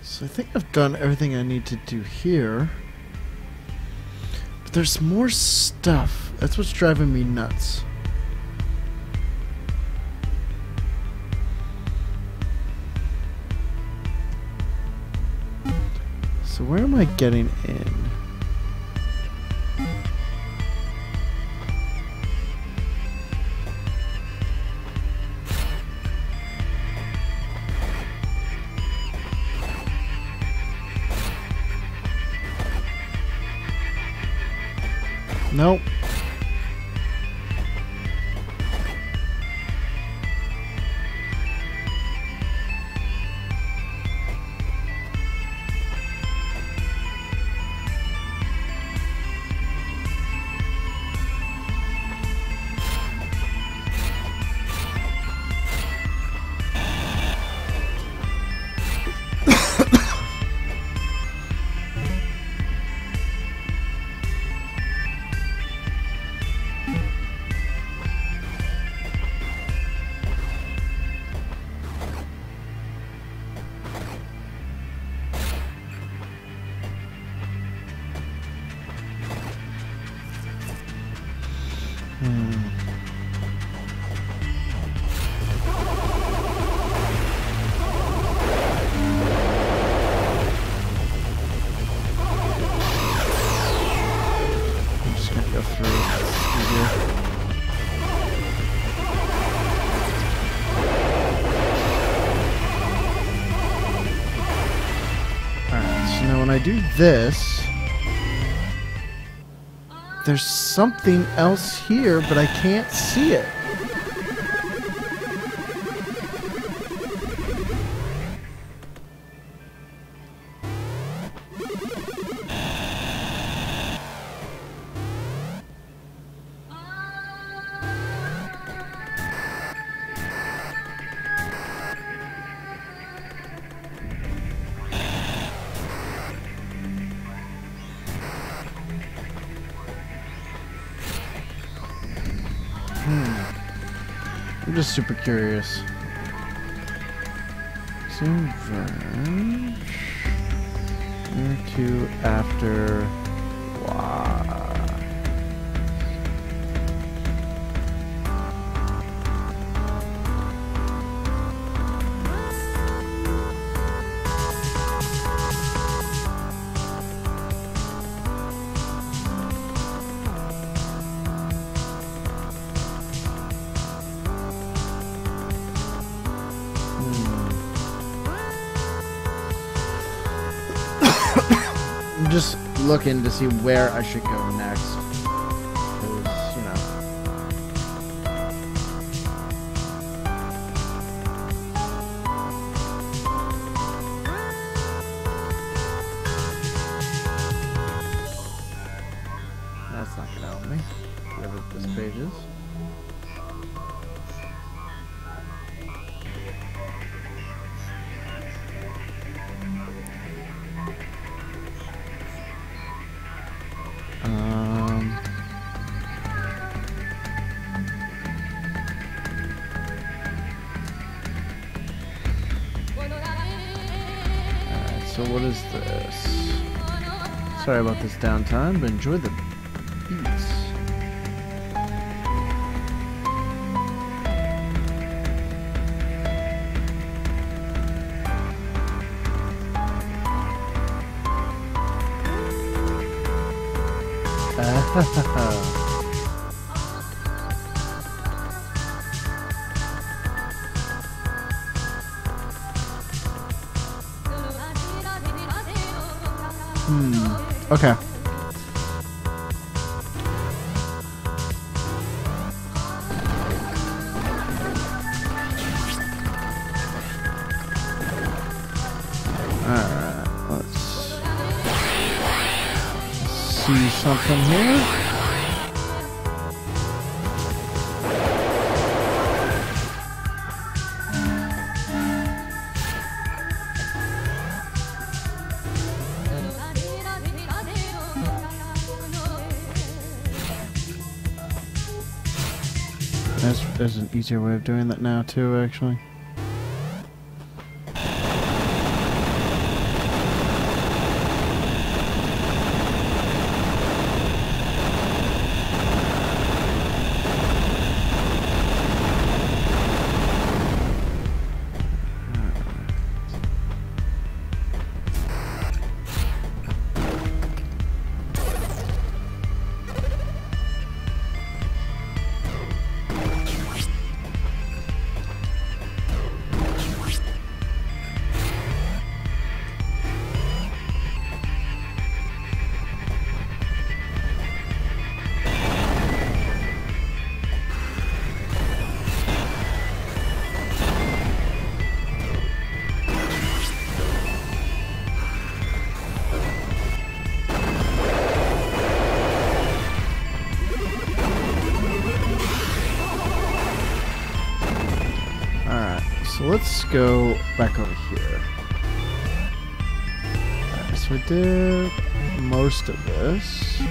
So I think I've done everything I need to do here. But there's more stuff. That's what's driving me nuts. So where am I getting in? Nope. When I do this, there's something else here, but I can't see it. I'm just super curious. Axiom Verge. Where to after Y? I'm just looking to see where I should go next. 'Cause, you know. That's not gonna help me. Whatever this page is. So what is this? Sorry about this downtime, but enjoy the beats. Okay. Alright, let's see something here. There's an easier way of doing that now too, actually. let's go back over here. Alright, so we did most of this.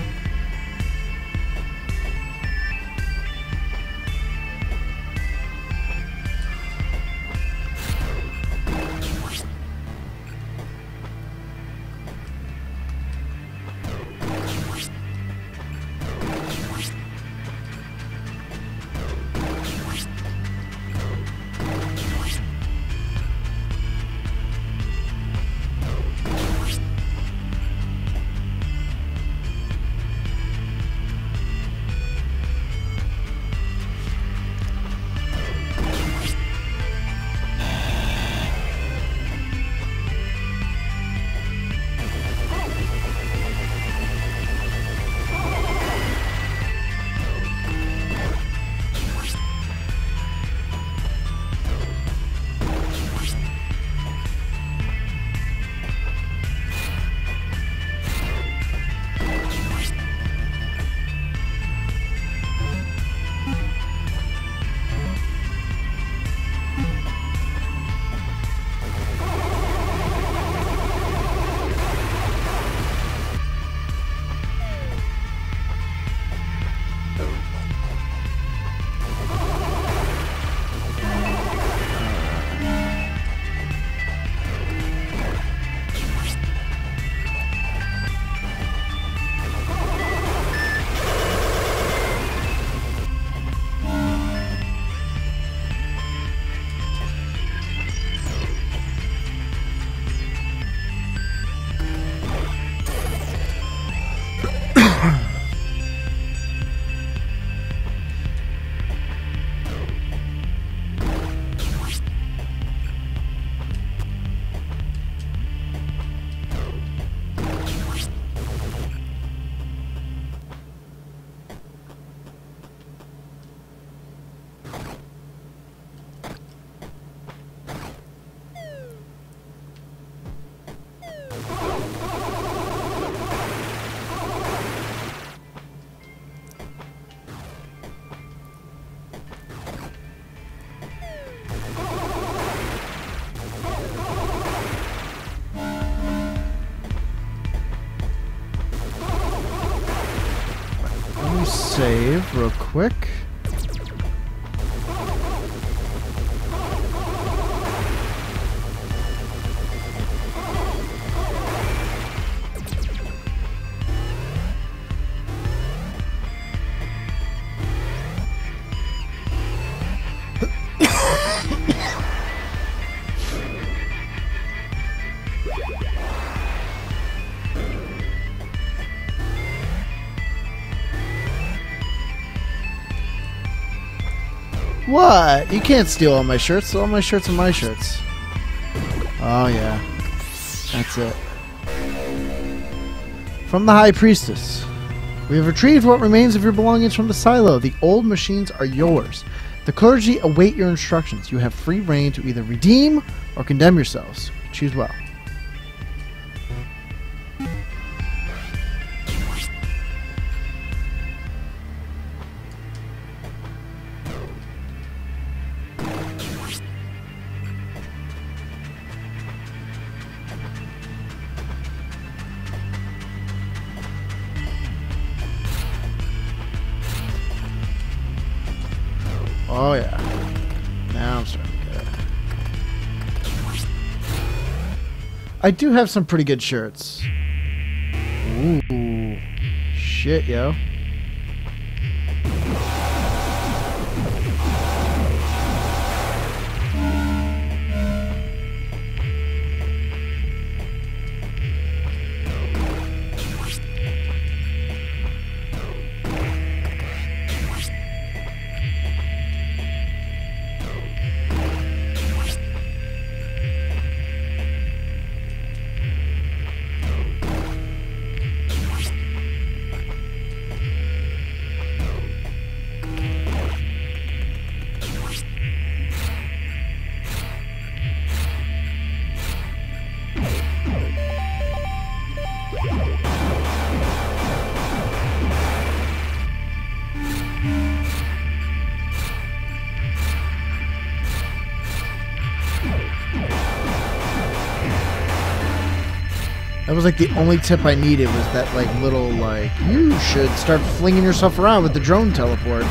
Save real quick. What? You can't steal all my shirts. All my shirts are my shirts. Oh, yeah. That's it. From the High Priestess. We have retrieved what remains of your belongings from the silo. The old machines are yours. The clergy await your instructions. You have free reign to either redeem or condemn yourselves. Choose well. Oh yeah. Now I'm starting to get it. I do have some pretty good shirts. Ooh. Shit, yo. That was like the only tip I needed was that like little like, you should start flinging yourself around with the drone teleport.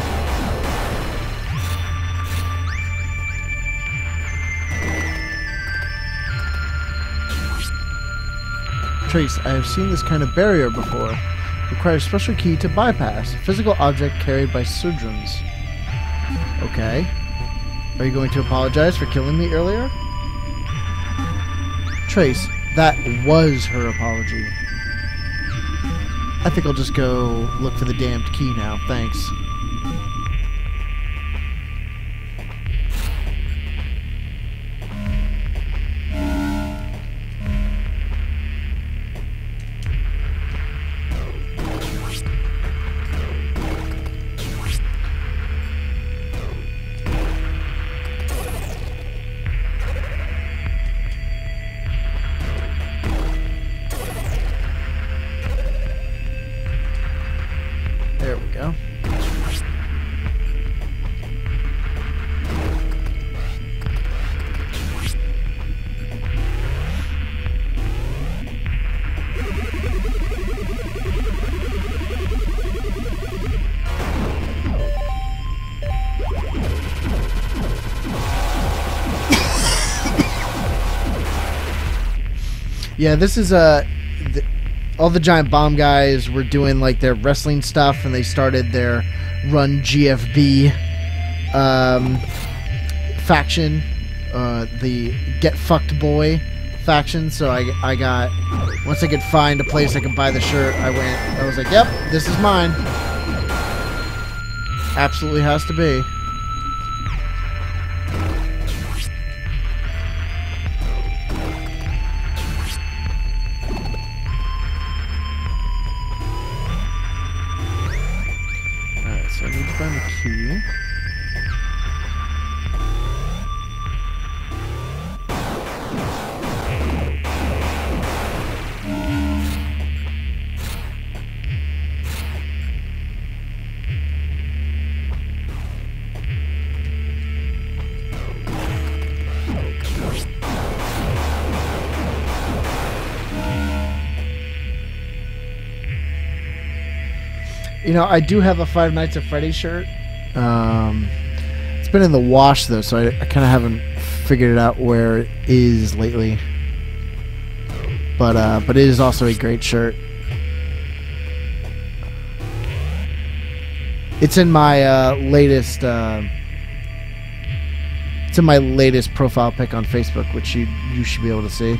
Trace, I have seen this kind of barrier before. Requires special key to bypass. Physical object carried by Sudrons. Okay. Are you going to apologize for killing me earlier? Trace, that was her apology. I think I'll just go look for the damned key now. Thanks. There we go. Yeah, this is all the giant bomb guys were doing like their wrestling stuff, and they started their Run GFB faction, the Get Fucked Boy faction. So I got, once I could find a place I could buy the shirt, I was like, yep, this is mine. Absolutely has to be. So I need to find the key. You know, I do have a Five Nights at Freddy's shirt. It's been in the wash, though, so I kind of haven't figured it out where it is lately. But it is also a great shirt. It's in my latest profile pic on Facebook, which you should be able to see.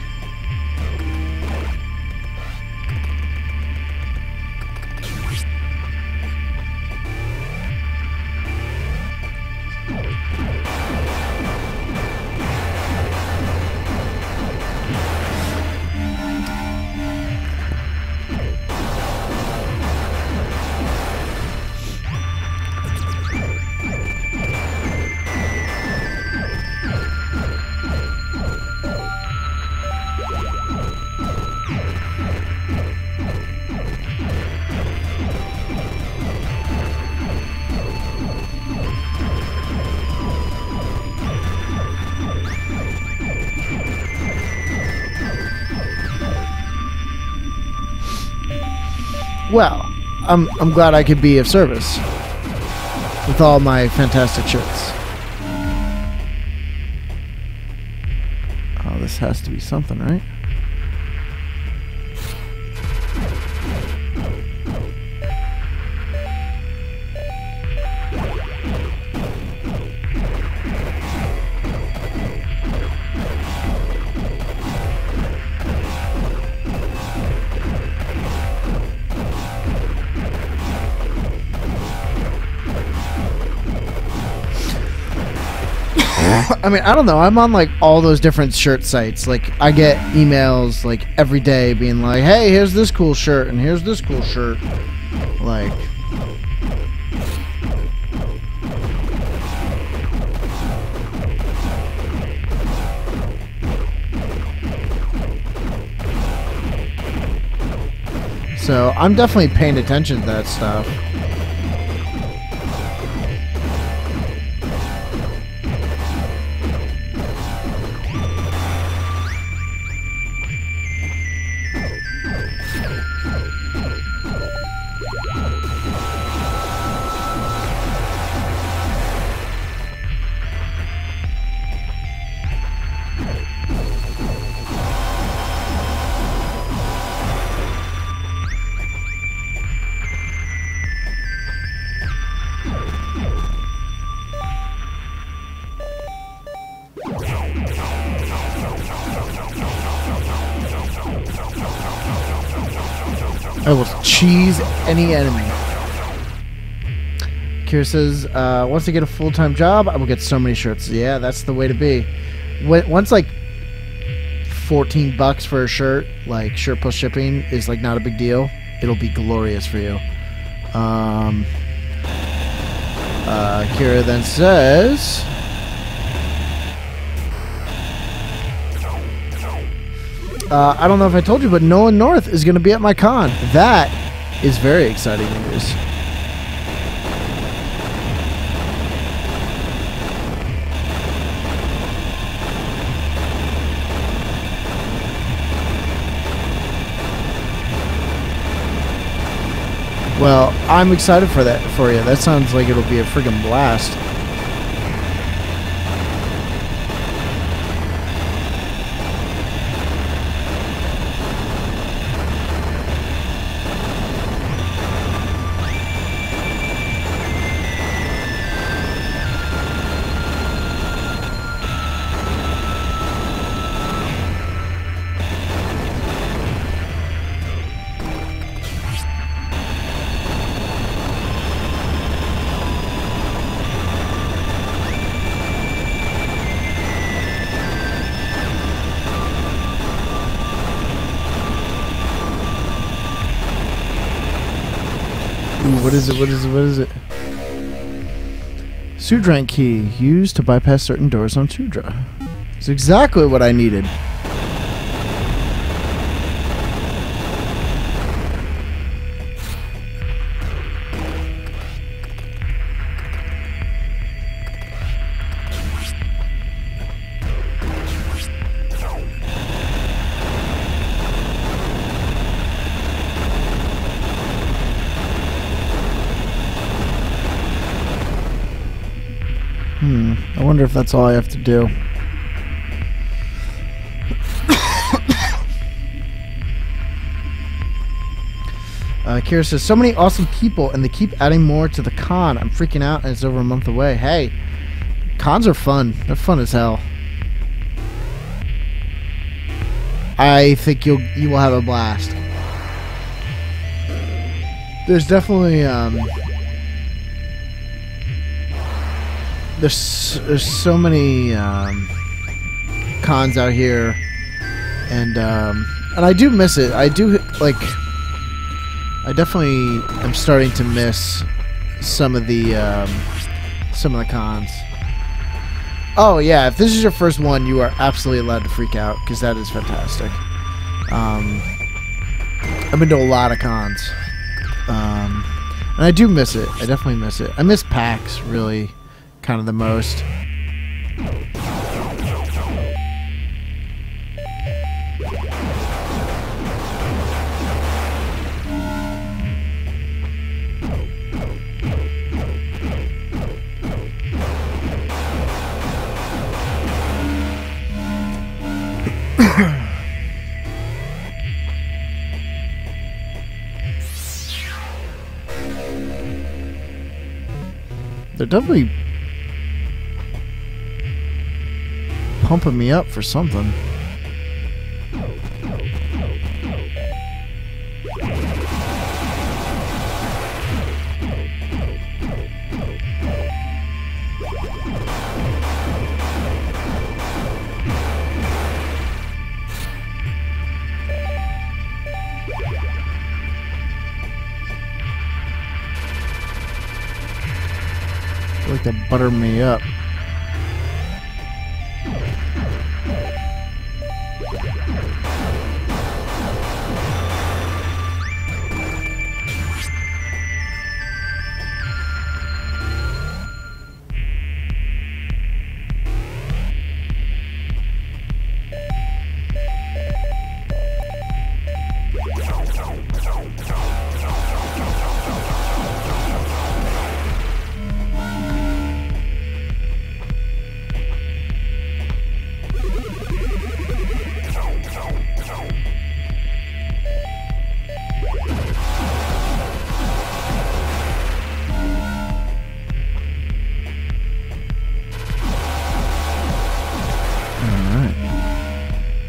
Well, I'm glad I could be of service with all my fantastic shirts. Oh, this has to be something, right? I mean, I don't know. I'm on like all those different shirt sites. Like, I get emails like every day being like, "Hey, here's this cool shirt, and here's this cool shirt." Like, so I'm definitely paying attention to that stuff. I will cheese any enemy. Kira says, once I get a full-time job, I will get so many shirts. Yeah, that's the way to be. Once, like, $14 for a shirt, like, shirt plus shipping is, like, not a big deal. It'll be glorious for you. Kira then says... I don't know if I told you, but Nolan North is going to be at my con. That is very exciting news. Well, I'm excited for that for you. That sounds like it'll be a friggin' blast. What is it? What is it? What is it? Sudrank key used to bypass certain doors on Sudra. It's exactly what I needed. I wonder if that's all I have to do. Kira says, so many awesome people and they keep adding more to the con. I'm freaking out and it's over a month away. Hey, cons are fun. They're fun as hell. I think you will have a blast. There's definitely there's so many cons out here, and I do miss it. I do like. I definitely am starting to miss some of the cons. Oh yeah, if this is your first one, you are absolutely allowed to freak out because that is fantastic. I've been to a lot of cons, and I do miss it. I definitely miss it. I miss PAX really. Kind of the most. They're definitely pumping me up for something. I feel like they butter me up.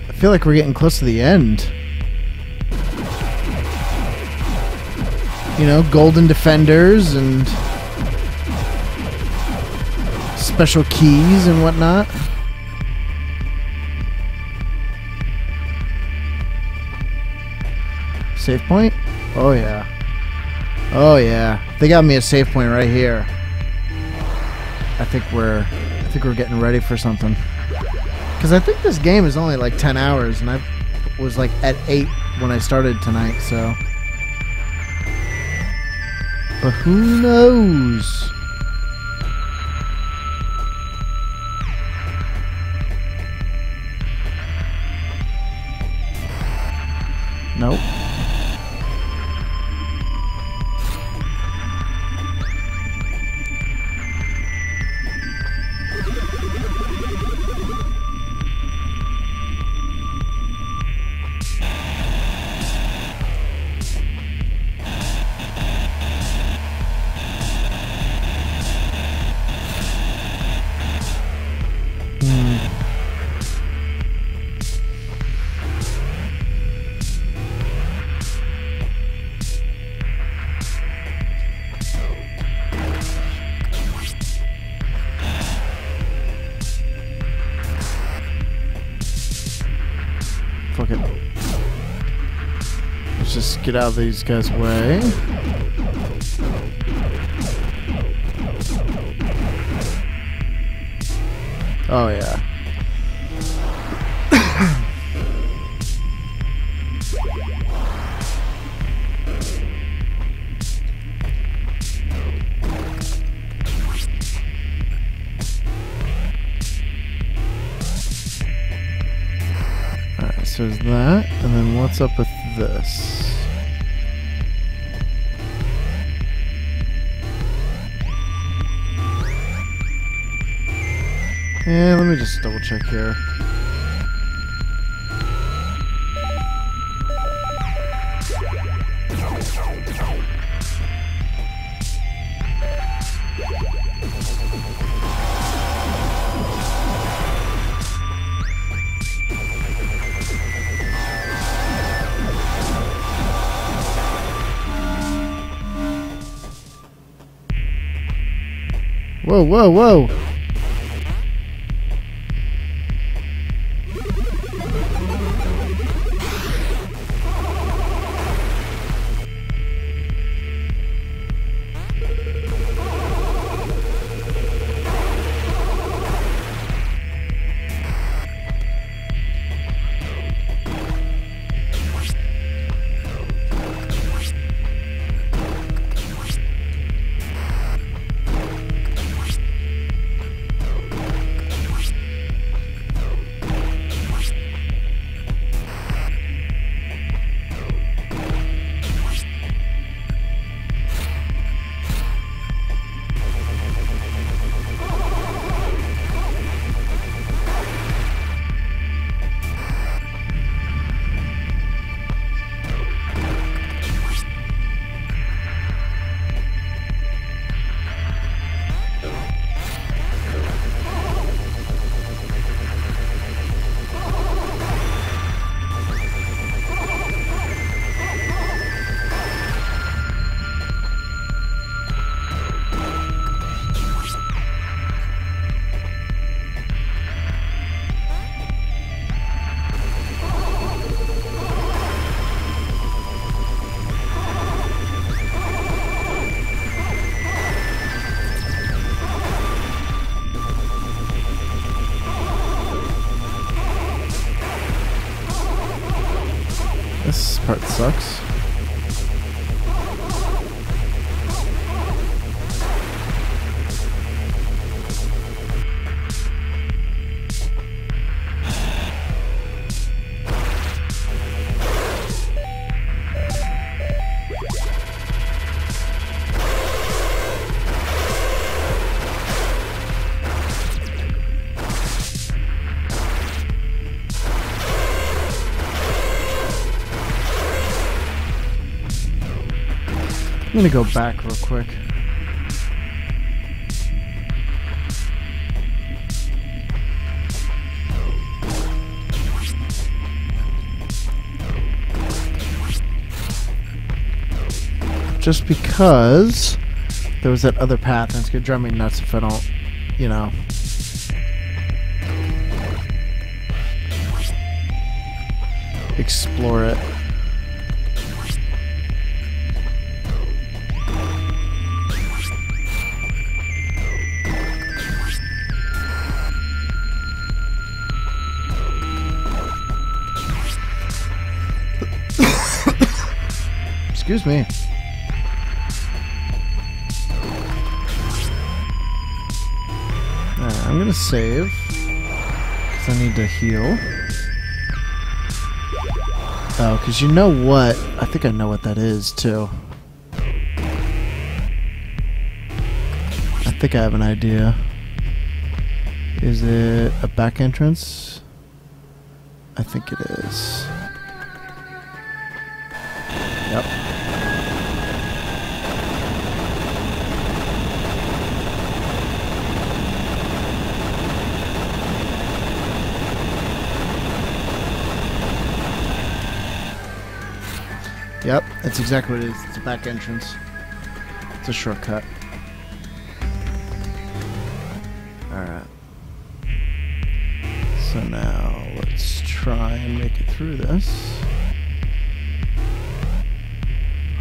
I feel like we're getting close to the end. You know, golden defenders and special keys and whatnot. Save point? Oh yeah. Oh yeah. They got me a save point right here. I think we're getting ready for something. Because I think this game is only like 10 hours, and I was like at 8 when I started tonight, so. But who knows? Nope. Fuck it. Let's just get out of these guys' way. Oh yeah. Alright, so there's that, and then what's up with this? Yeah, let me just double check here. Whoa, whoa, whoa! This part sucks. I'm gonna go back real quick. just because there was that other path, and it's gonna drive me nuts if I don't, you know. Explore it. Excuse me. Alright, I'm gonna save, because I need to heal. Oh, because you know what? I think I know what that is, too. I think I have an idea. Is it a back entrance? I think it is. Yep. Yep, that's exactly what it is. It's a back entrance. It's a shortcut. Alright. So now let's try and make it through this.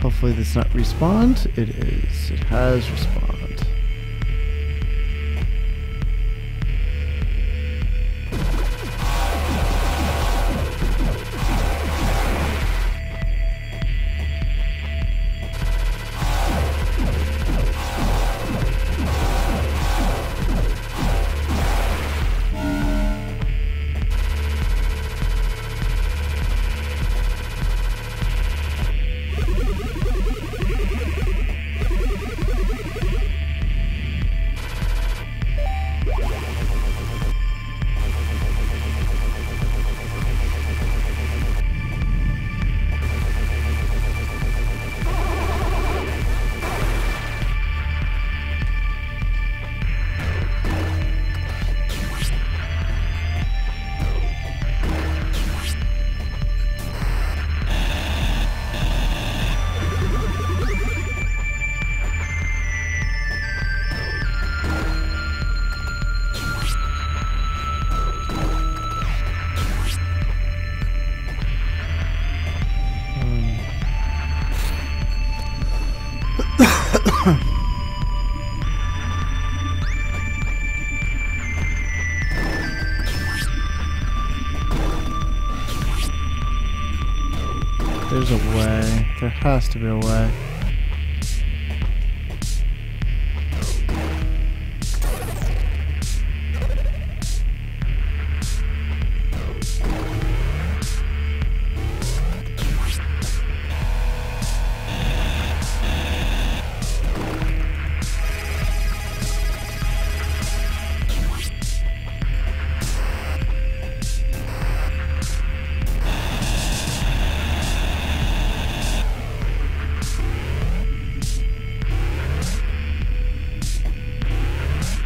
Hopefully this not respawned. It is. It has respawned. There's a way. There has to be a way.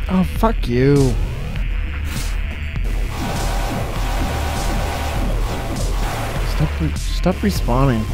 Oh, fuck you. Stop respawning.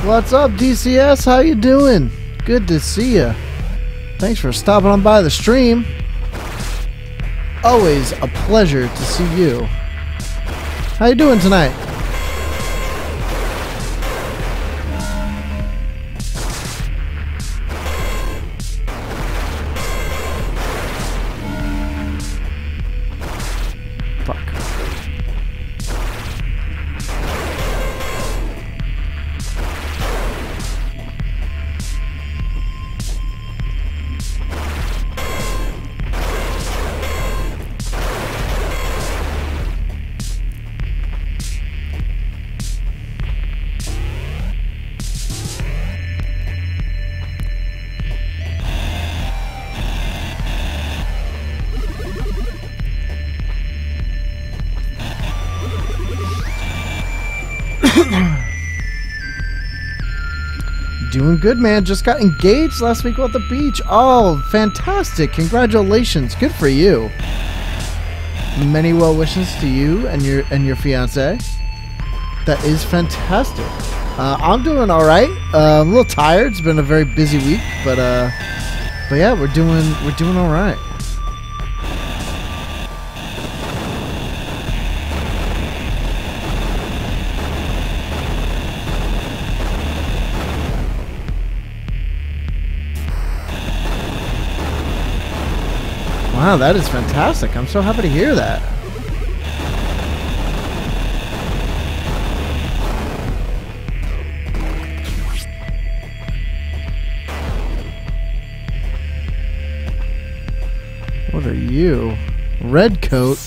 What's up, DCS? How you doing? Good to see ya. Thanks for stopping on by the stream. Always a pleasure to see you. How you doing tonight? Doing good, man. Just got engaged last week at the beach. Oh, fantastic. Congratulations. Good for you. Many well wishes to you and your fiance. That is fantastic. I'm doing all right. I'm a little tired. It's been a very busy week, but yeah, we're doing all right. Wow, that is fantastic. I'm so happy to hear that. What are you? Red coat.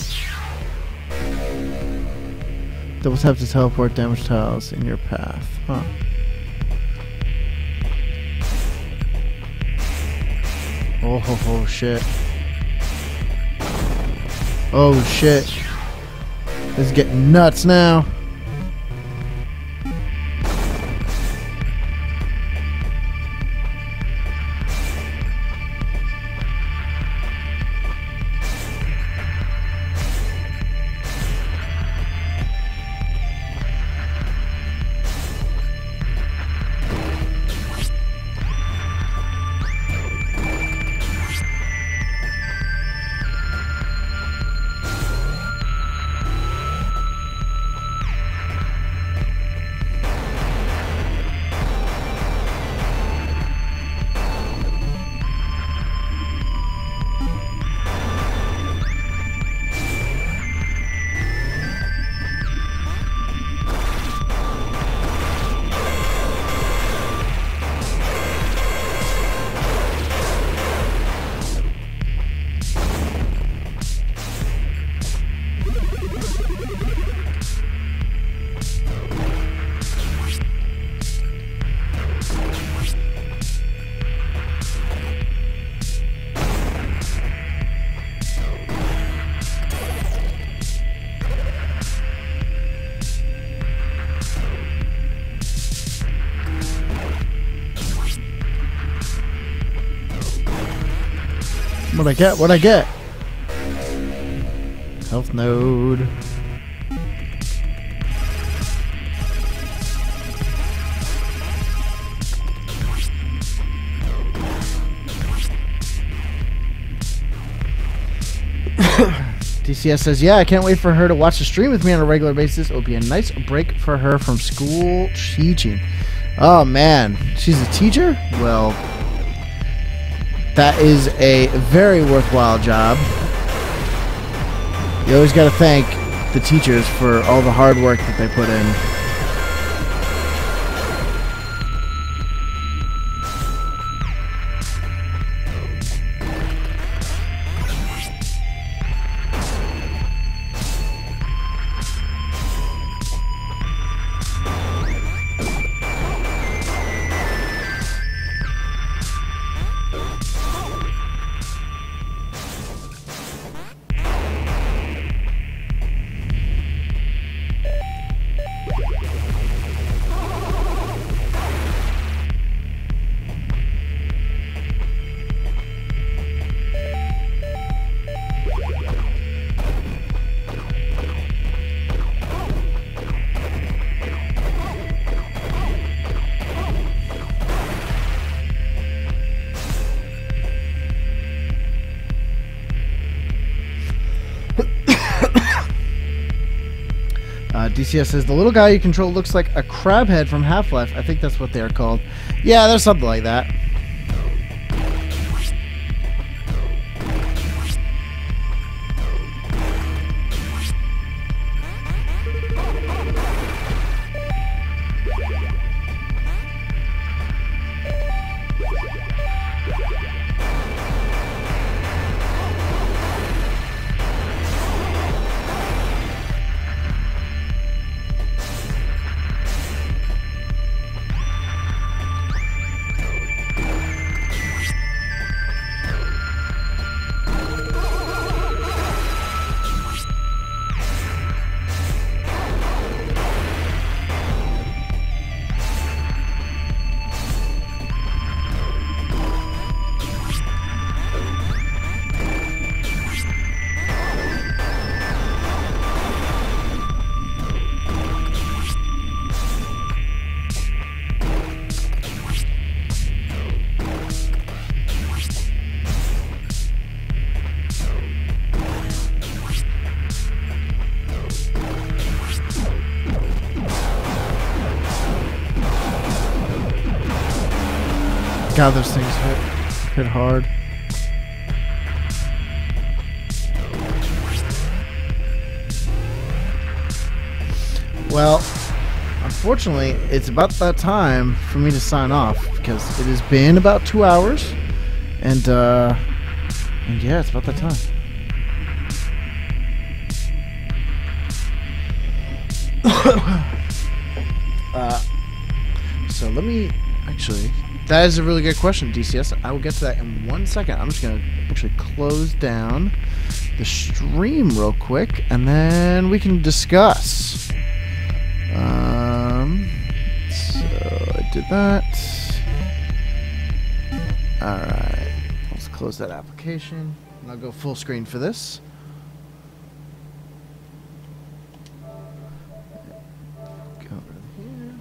Double tap to teleport damaged tiles in your path. Huh. Oh shit. Oh shit. This is getting nuts now. What'd I get? What'd I get? Health node. DCS says, yeah, I can't wait for her to watch the stream with me on a regular basis. It would be a nice break for her from school teaching. Oh, man. She's a teacher? Well, that is a very worthwhile job. You always got to thank the teachers for all the hard work that they put in. DCS says, the little guy you control looks like a crab head from Half-Life. I think that's what they are called. Yeah, there's something like that. God, those things hit hard. Well, unfortunately, it's about that time for me to sign off because it has been about 2 hours, and yeah, it's about that time. So let me actually. That is a really good question, DCS. I will get to that in 1 second. I'm just going to actually close down the stream real quick, and then we can discuss. So I did that. Alright. Let's close that application. And I'll go full screen for this. Go over here.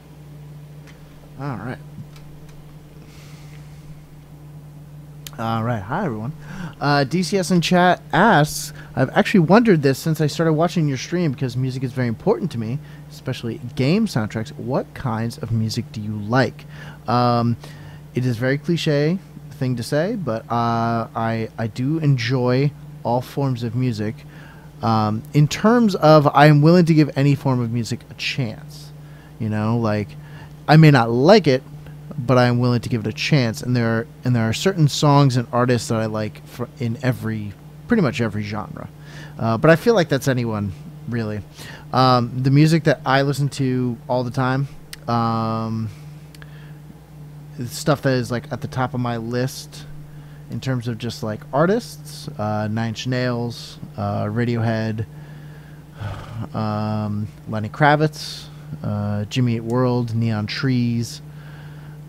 Alright. Alright, hi everyone. DCS in chat asks, I've actually wondered this since I started watching your stream because music is very important to me, especially game soundtracks. What kinds of music do you like? It is very cliche thing to say, but I do enjoy all forms of music. In terms of, I am willing to give any form of music a chance. You know, like, I may not like it, but I'm willing to give it a chance. And there are certain songs and artists that I like in pretty much every genre. But I feel like that's anyone, really. The music that I listen to all the time, stuff that is like at the top of my list in terms of just like artists, Nine Inch Nails, Radiohead, Lenny Kravitz, Jimmy Eat World, Neon Trees.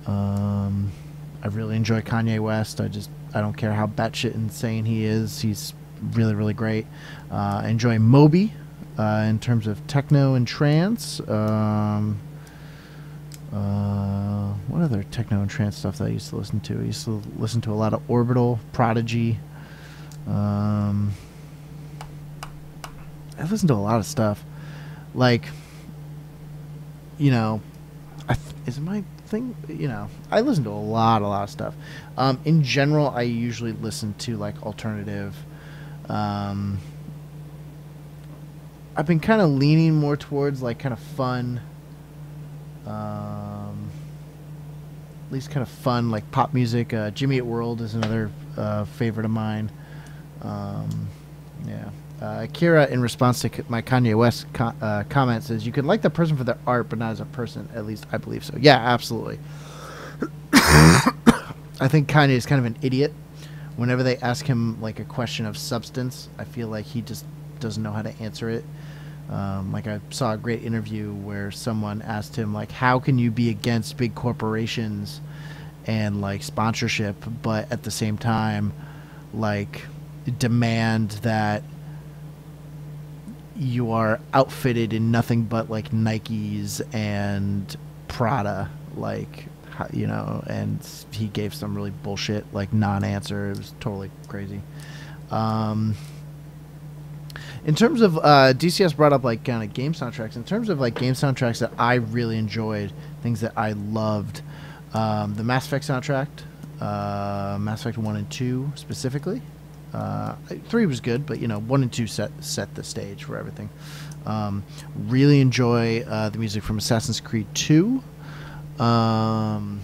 I really enjoy Kanye West. I don't care how batshit insane he is. He's really, really great. I enjoy Moby in terms of techno and trance. What other techno and trance stuff that I used to listen to? I used to listen to a lot of Orbital, Prodigy. I listened to a lot of stuff. Like, you know, is my thing, you know, I listen to a lot of stuff. In general, I usually listen to like alternative. I've been kind of leaning more towards like kind of fun, at least kind of fun like pop music. Jimmy Eat World is another favorite of mine. Yeah. Kira, in response to my Kanye West comment, says, you can like the person for their art, but not as a person. At least I believe so. Yeah, absolutely. I think Kanye is kind of an idiot. Whenever they ask him like a question of substance, I feel like he just doesn't know how to answer it. Like I saw a great interview where someone asked him, like, how can you be against big corporations and like sponsorship, but at the same time, like, demand that you are outfitted in nothing but like Nikes and Prada, like, you know, and he gave some really bullshit like non-answer. It was totally crazy. In terms of DCS brought up like kind of game soundtracks. In terms of like game soundtracks that I really enjoyed, things that I loved, the Mass Effect soundtrack, Mass Effect 1 and 2 specifically. 3 was good, but 1 and 2 set the stage for everything. Really enjoy the music from Assassin's Creed 2. I'm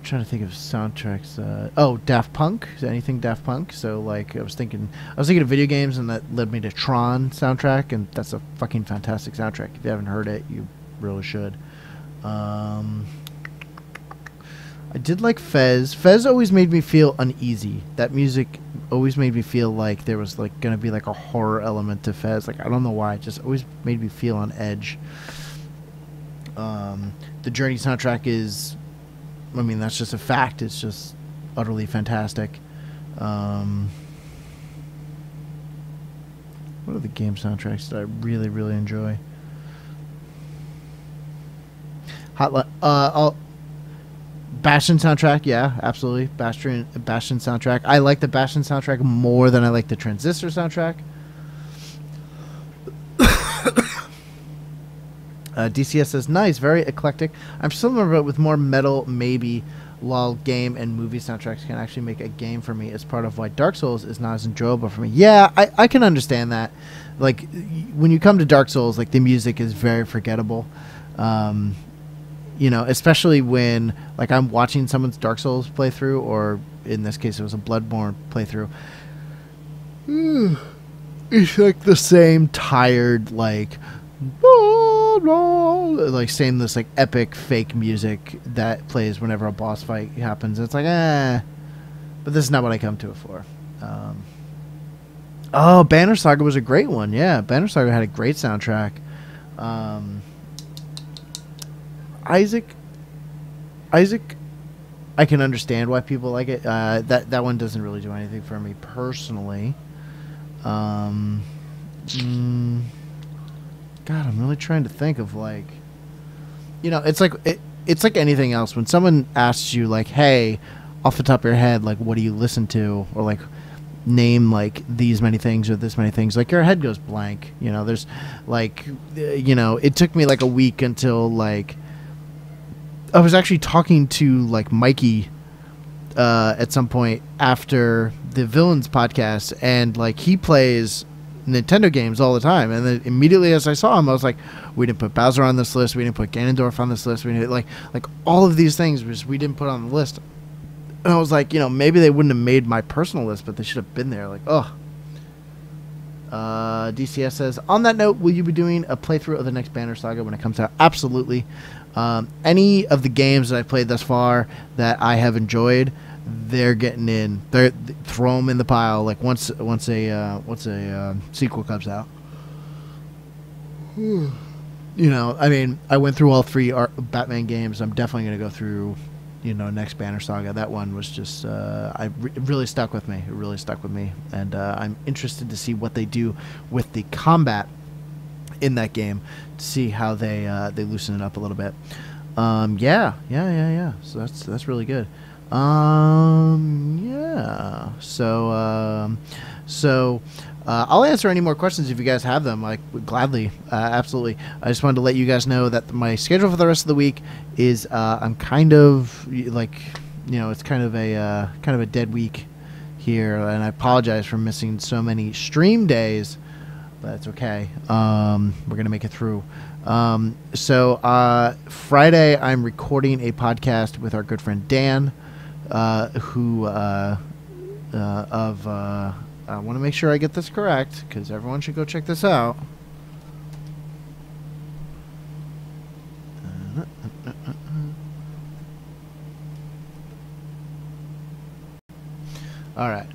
trying to think of soundtracks. Daft Punk. Anything Daft Punk. So like I was thinking of video games, and that led me to Tron soundtrack, and that's a fucking fantastic soundtrack. If you haven't heard it, you really should. I did like Fez. Fez always made me feel uneasy. That music always made me feel like there was like gonna be like a horror element to Fez. Like I don't know why, it just always made me feel on edge. The Journey soundtrack is, I mean, that's just a fact. It's just utterly fantastic. What are the game soundtracks that I really, really enjoy? Bastion soundtrack, yeah, absolutely. Bastion soundtrack. I like the Bastion soundtrack more than I like the Transistor soundtrack. DCS says, nice, very eclectic. I'm similar, but with more metal, maybe. Lol, game and movie soundtracks can actually make a game for me. It's part of why Dark Souls is not as enjoyable for me. Yeah, I can understand that. Like, when you come to Dark Souls, like, the music is very forgettable. Especially when, like, I'm watching someone's Dark Souls playthrough, or in this case, it was a Bloodborne playthrough. It's like the same tired, like same this like epic fake music that plays whenever a boss fight happens. It's like, but this is not what I come to it for. Banner Saga was a great one. Yeah, Banner Saga had a great soundtrack. Isaac, I can understand why people like it. That one doesn't really do anything for me personally. God, I'm really trying to think of like, it's like anything else. When someone asks you like, hey, off the top of your head, like, what do you listen to? Or like, name like these many things or this many things, like your head goes blank. There's like, it took me like a week until like, I was actually talking to like Mikey at some point after the Villains podcast, and like he plays Nintendo games all the time, and then immediately as I saw him, I was like, we didn't put Bowser on this list, we didn't put Ganondorf on this list, we didn't like all of these things we didn't put on the list. And I was like, maybe they wouldn't have made my personal list, but they should have been there. Like, DCS says, on that note, will you be doing a playthrough of the next Banner Saga when it comes out? Absolutely. Any of the games that I've played thus far that I have enjoyed, they're getting in. Throw them in the pile. Like once a sequel comes out. I mean, I went through all 3 Batman games. I'm definitely going to go through, next Banner Saga. That one was just, it really stuck with me. It really stuck with me, and I'm interested to see what they do with the combat in that game, to see how they loosen it up a little bit. Yeah. So that's really good. Yeah. So I'll answer any more questions if you guys have them. Like, gladly, absolutely. I just wanted to let you guys know that my schedule for the rest of the week is I'm kind of like, it's kind of a dead week here, and I apologize for missing so many stream days. That's okay. We're gonna make it through. So Friday, I'm recording a podcast with our good friend Dan, who I want to make sure I get this correct, because everyone should go check this out. All right.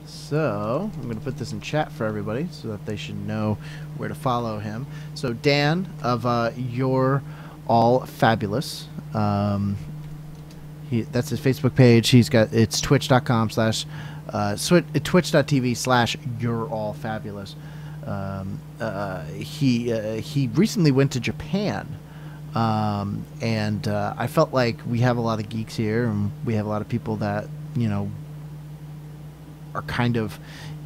So I'm going to put this in chat for everybody so that they should know where to follow him. So Dan of You're All Fabulous. That's his Facebook page. It's twitch.tv/You're All Fabulous. He recently went to Japan. And I felt like we have a lot of geeks here, and we have a lot of people that you know, are kind of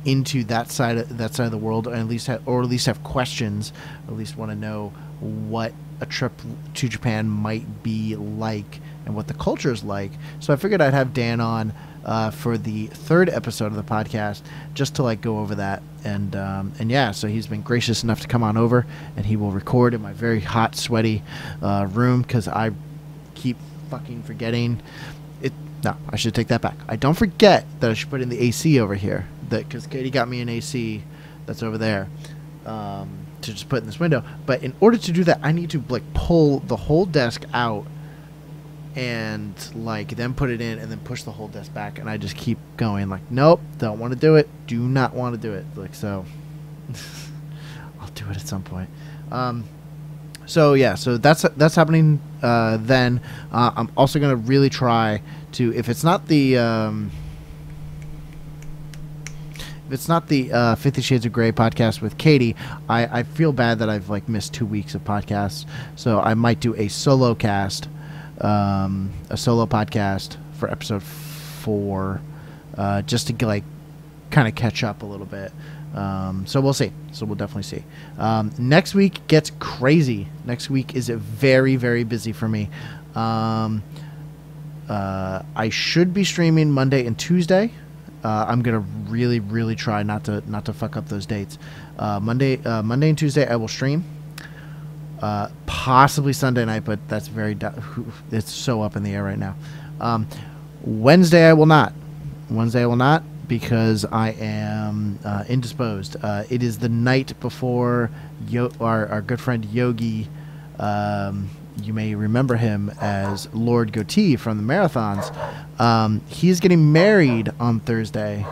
into that side of the world, or at least have questions, or at least want to know what a trip to Japan might be like and what the culture is like. So I figured I'd have Dan on for the 3rd episode of the podcast, just to like go over that. And yeah, so he's been gracious enough to come on over, and he will record in my very hot, sweaty room, because I keep fucking forgetting it. No, I should take that back. I don't forget that I should put in the AC over here, because Katie got me an AC that's over there to just put in this window. But in order to do that, I need to like pull the whole desk out and like then put it in and then push the whole desk back, and I just keep going like, nope, don't want to do it, do not want to do it. Like, so I'll do it at some point. So yeah, so that's happening then. I'm also gonna really try to, if it's not the 50 Shades of Grey podcast with Katie, I feel bad that I've like missed 2 weeks of podcasts, so I might do a solo cast, a solo podcast for episode 4, just to like kind of catch up a little bit. So we'll see. So we'll definitely see. Next week gets crazy. Next week is very, very busy for me. I should be streaming Monday and Tuesday. I'm gonna really, really try not to fuck up those dates. Monday and Tuesday I will stream. Possibly Sunday night, but that's it's so up in the air right now. Wednesday I will not. Because I am indisposed. It is the night before our good friend Yogi. You may remember him as Lord Goatee from the marathons. He's getting married on Thursday.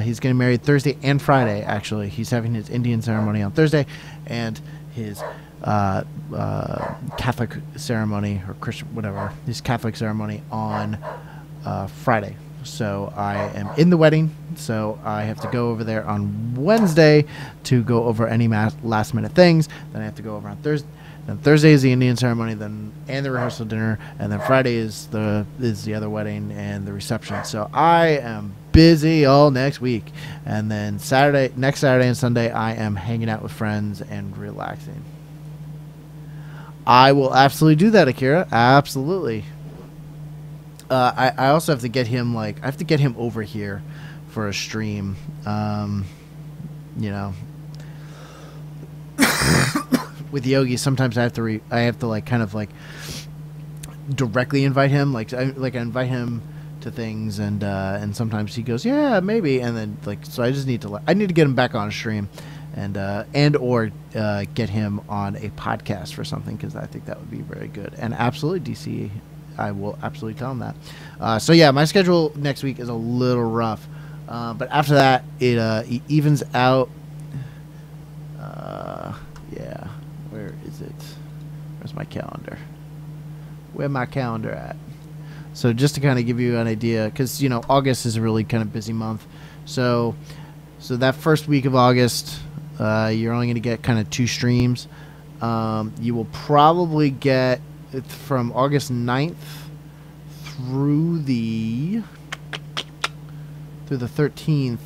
He's getting married Thursday and Friday, actually. He's having his Indian ceremony on Thursday and his Catholic ceremony, or Christian, whatever, his Catholic ceremony on Friday. So I am in the wedding, so I have to go over there on Wednesday to go over any last minute things. Then I have to go over on Thursday. Then Thursday is the Indian ceremony, and the rehearsal dinner, and then Friday is the other wedding and the reception. So I am busy all next week, and then next Saturday and Sunday I am hanging out with friends and relaxing. I will absolutely do that, Akira. Absolutely. I also have to get him over here for a stream. You know, with Yogi, sometimes I have to like kind of like directly invite him. Like I invite him to things, and sometimes he goes, yeah, maybe, and then like, so I just need to get him back on a stream, or get him on a podcast for something, because I think that would be very good. And absolutely, DC. I will absolutely tell him that. So yeah, my schedule next week is a little rough, but after that it evens out. Yeah, where is it? Where's my calendar? Where my calendar at? So just to kind of give you an idea, because August is a really kind of busy month. So that first week of August, you're only going to get kind of 2 streams. You will probably get from August 9th through the 13th,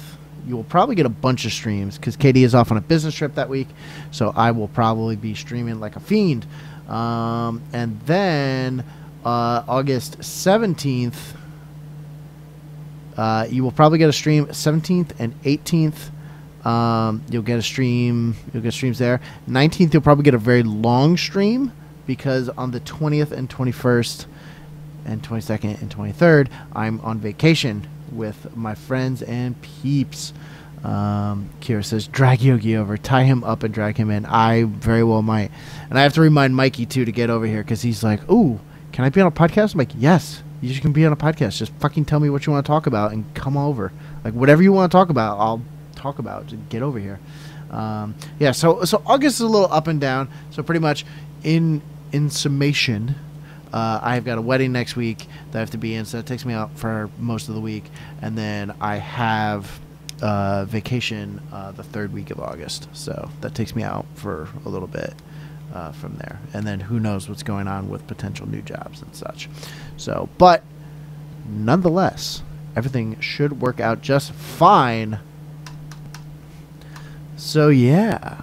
you will probably get a bunch of streams, because Katie is off on a business trip that week, so I will probably be streaming like a fiend. And then August 17th, you will probably get a stream 17th and 18th. You'll get streams there. 19th, you'll probably get a very long stream, because on the 20th and 21st and 22nd and 23rd, I'm on vacation with my friends and peeps. Kira says, drag Yogi over, tie him up and drag him in. I very well might. And I have to remind Mikey, too, to get over here, because he's like, ooh, can I be on a podcast? I'm like, yes, you can be on a podcast. Just fucking tell me what you want to talk about and come over. Like, whatever you want to talk about, I'll talk about. Just get over here. Yeah, so August is a little up and down. So pretty much in summation, I've got a wedding next week that I have to be in, so that takes me out for most of the week, and then I have vacation the 3rd week of August, so that takes me out for a little bit from there, and then who knows what's going on with potential new jobs and such. So, but nonetheless, everything should work out just fine. So yeah.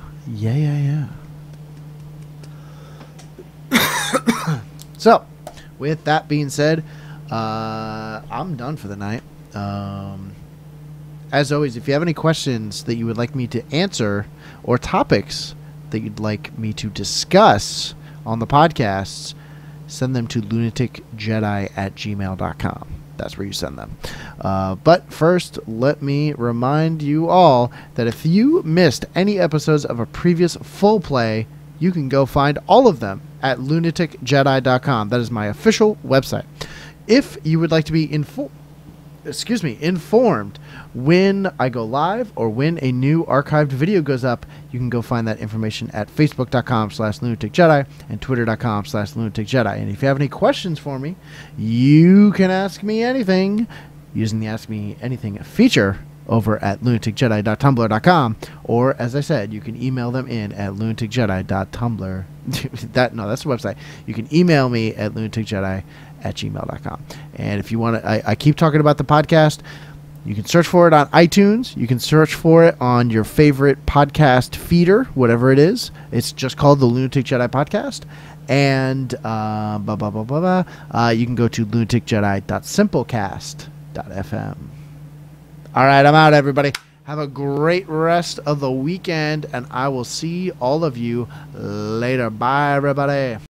So, with that being said, I'm done for the night. As always, if you have any questions that you would like me to answer or topics that you'd like me to discuss on the podcasts, send them to lunaticjedi@gmail.com. That's where you send them. But first, let me remind you all that if you missed any episodes of a previous full play, you can go find all of them at lunaticjedi.com. That is my official website. If you would like to be informed when I go live or when a new archived video goes up, you can go find that information at facebook.com/lunaticjedi and twitter.com/lunaticjedi. And if you have any questions for me, you can ask me anything using the Ask Me Anything feature over at lunaticjedi.tumblr.com, or as I said, you can email them in at lunaticjedi.tumblr. That's the website. You can email me at lunaticjedi@gmail.com. And if you want to, I keep talking about the podcast. You can search for it on iTunes. You can search for it on your favorite podcast feeder, whatever it is. It's just called the Lunatic Jedi Podcast. And you can go to lunaticjedi.simplecast.fm. All right, I'm out, everybody. Have a great rest of the weekend, and I will see all of you later. Bye, everybody.